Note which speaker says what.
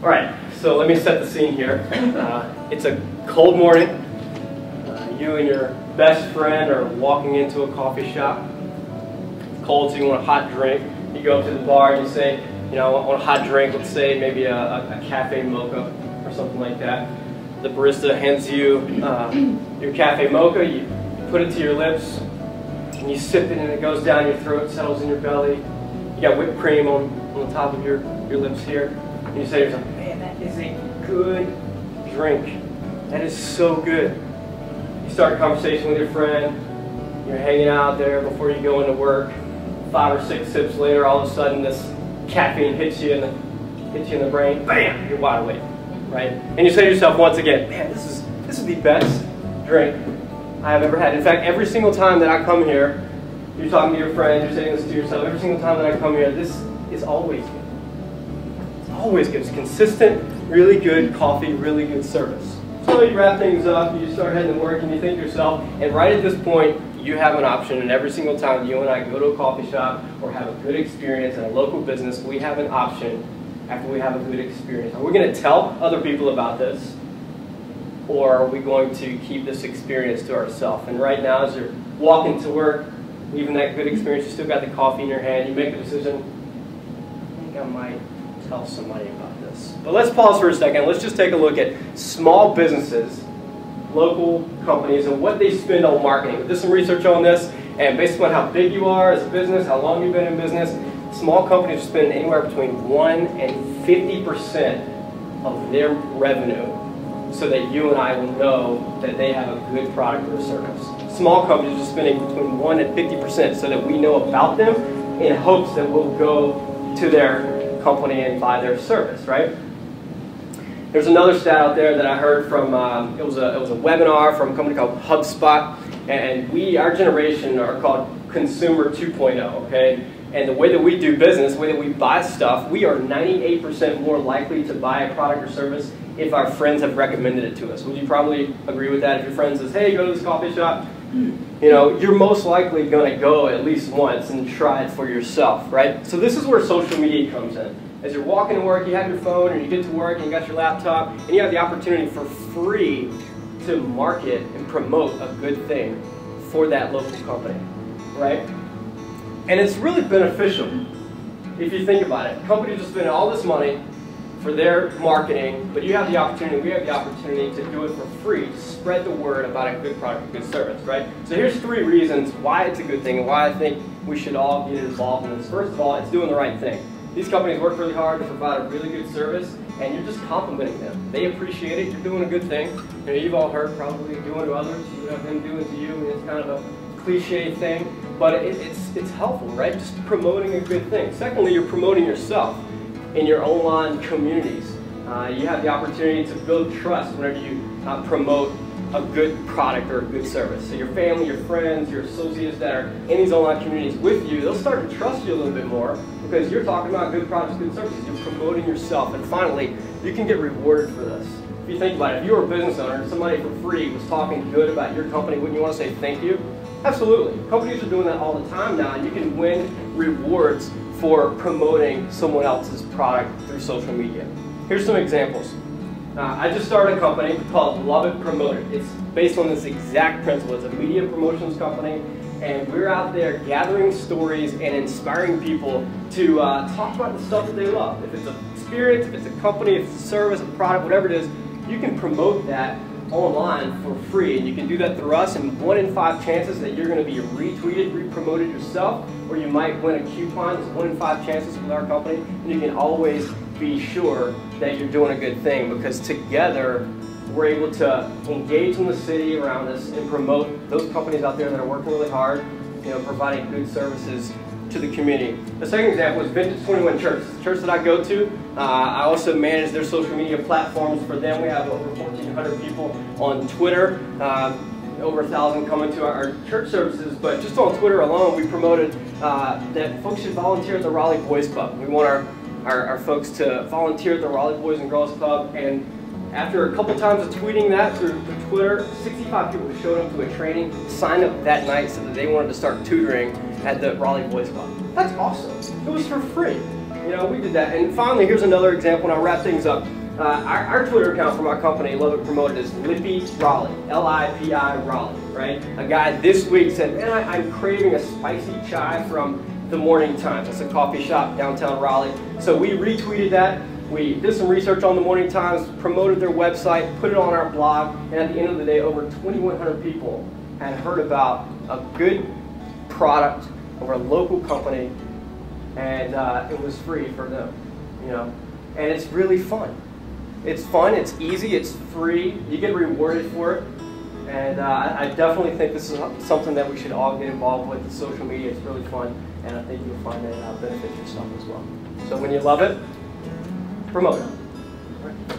Speaker 1: Alright, so let me set the scene here. It's a cold morning. You and your best friend are walking into a coffee shop. It's cold, so you want a hot drink. You go up to the bar and you say, you know, I want a hot drink, let's say maybe a cafe mocha or something like that. The barista hands you your cafe mocha, you put it to your lips, and you sip it and it goes down your throat, settles in your belly. You got whipped cream on the top of your lips here. And you say to yourself, man, that is a good drink. That is so good. You start a conversation with your friend, you're hanging out there before you go into work. 5 or 6 sips later, all of a sudden this caffeine hits you in the brain, bam, you're wide awake, right? And you say to yourself once again, man, this is the best drink I have ever had. In fact, every single time that I come here, you're talking to your friend, you're saying this to yourself, every single time that I come here, this is always good. It's always good. It's consistent, really good coffee, really good service. So you wrap things up, you start heading to work, and you think to yourself, and right at this point, you have an option, and every single time you and I go to a coffee shop or have a good experience in a local business, we have an option after we have a good experience. Are we going to tell other people about this, or are we going to keep this experience to ourselves? And right now, as you're walking to work, even that good experience, you still got the coffee in your hand, you make the decision, I think I might tell somebody about this. But let's pause for a second. Let's just take a look at small businesses, local companies, and what they spend on marketing. We did some research on this, and based upon how big you are as a business, how long you've been in business, small companies spend anywhere between 1 and 50% of their revenue so that you and I will know that they have a good product or service. Small companies are spending between 1 and 50% so that we know about them in hopes that we'll go to their company and buy their service, right? There's another stat out there that I heard from, it was a webinar from a company called HubSpot, and our generation are called Consumer 2.0, okay? And the way that we do business, the way that we buy stuff, we are 98% more likely to buy a product or service if our friends have recommended it to us. Would you probably agree with that? If your friend says, hey, go to this coffee shop, you know, you're most likely going to go at least once and try it for yourself, right? So this is where social media comes in. As you're walking to work, you have your phone, and you get to work, and you got your laptop, and you have the opportunity for free to market and promote a good thing for that local company, right? And it's really beneficial if you think about it. Companies are spending all this money for their marketing, but you have the opportunity, we have the opportunity to do it for free, to spread the word about a good product, a good service, right? So here's 3 reasons why it's a good thing and why I think we should all get involved in this. First of all, it's doing the right thing. These companies work really hard to provide a really good service, and you're just complimenting them. They appreciate it, you're doing a good thing. You know, you've all heard probably doing to others, you have them doing to you, and it's kind of a cliche thing, but it's helpful, right? Just promoting a good thing. Secondly, you're promoting yourself in your online communities. You have the opportunity to build trust whenever you promote a good product or a good service. So your family, your friends, your associates that are in these online communities with you, they'll start to trust you a little bit more because you're talking about good products, good services. You're promoting yourself. And finally, you can get rewarded for this. If you think about it, if you were a business owner and somebody for free was talking good about your company, wouldn't you want to say thank you? Absolutely. Companies are doing that all the time now, and you can win rewards for promoting someone else's product through social media. Here's some examples. I just started a company called Love It Promote It. It's based on this exact principle. It's a media promotions company, and we're out there gathering stories and inspiring people to talk about the stuff that they love. If it's an experience, if it's a company, if it's a service, a product, whatever it is, you can promote that online for free, and you can do that through us, and 1 in 5 chances that you're going to be retweeted, re-promoted yourself, or you might win a coupon. It's 1 in 5 chances with our company, and you can always be sure that you're doing a good thing, because together we're able to engage in the city around us and promote those companies out there that are working really hard, you know, providing good services to the community. The second example is Vintage 21 Church. It's the church that I go to. I also manage their social media platforms for them. We have over 1,400 people on Twitter, over 1,000 coming to our church services, but just on Twitter alone, we promoted that folks should volunteer at the Raleigh Boys Club. We want our folks to volunteer at the Raleigh Boys and Girls Club, and after a couple times of tweeting that through Twitter, 65 people who showed up to a training signed up that night so that they wanted to start tutoring at the Raleigh Boys Club. That's awesome. It was for free. You know, we did that. And finally, here's another example, and I'll wrap things up. Our Twitter account for my company, Love It Promoted, is Lippy Raleigh, L-I-P-I Raleigh, right? A guy this week said, man, I'm craving a spicy chai from the Morning Times. It's a coffee shop downtown Raleigh. So we retweeted that. We did some research on the Morning Times, promoted their website, put it on our blog, and at the end of the day, over 2,100 people had heard about a good product of a local company, and it was free for them, you know. And it's really fun. It's fun, it's easy, it's free, you get rewarded for it. And I definitely think this is something that we should all get involved with. The social media, it's really fun, and I think you'll find that it benefits yourself as well. So when you love it, promote it.